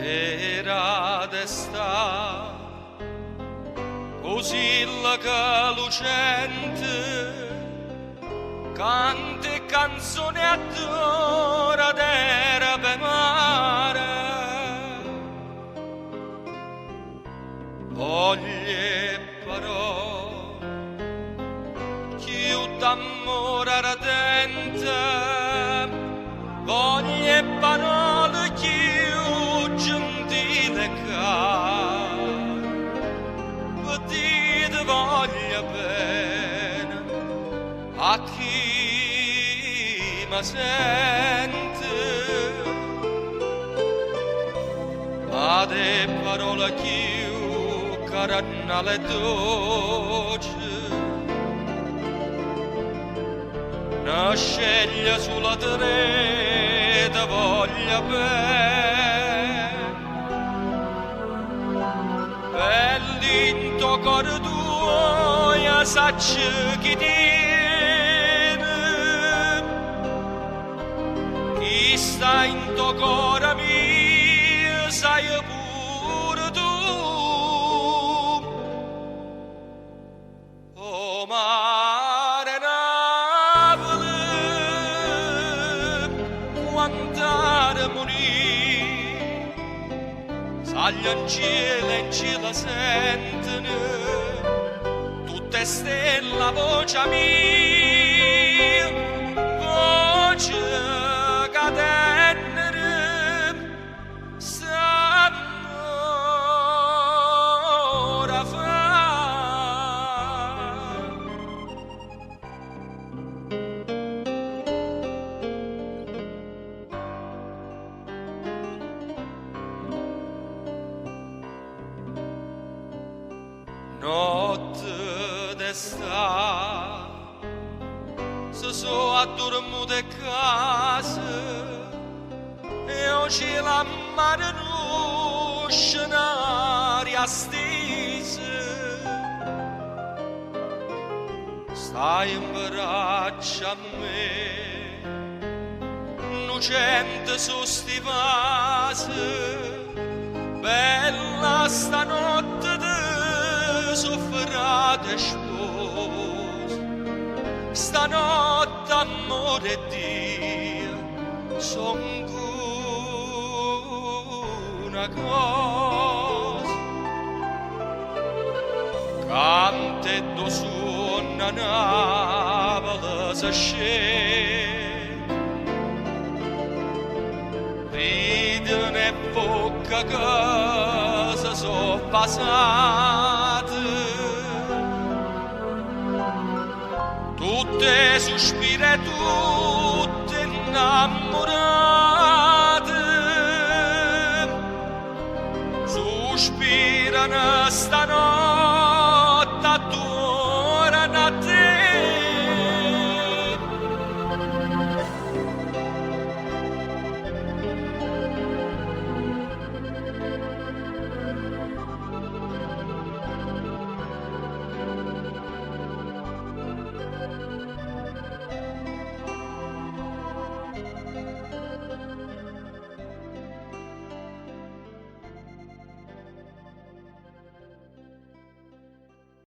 Era d'estate, così la lucente, cante canzoni adora d'era per mare. Voglie parole, chi d'amore ardente, voglie parole, chi gentile caro, petite voglia bene a chi mi sente, ma de parole chi caranna le dolce, ne sceglie sulla treta voglia bene, bell'into cor tuo ya sacci chi tiene, chi sta in to cor mio sai pure tu. O mare Napoli, armonì, saglia in cielo sentono, tutte stelle voce mia, voce cadennere, stanno ora fa. Notte d'estate, se so addormuto casa e oggi la mare non scenaria stesa, stai in braccio a me, innocente su sti vasi, bella stanotte di soffrate sposo, stanotte amore Dio, son una cosa, cante do suona Napoli se scende, ridene e bocca che se so passate, tutte sospire, tutte innamorate, sospirano stanotte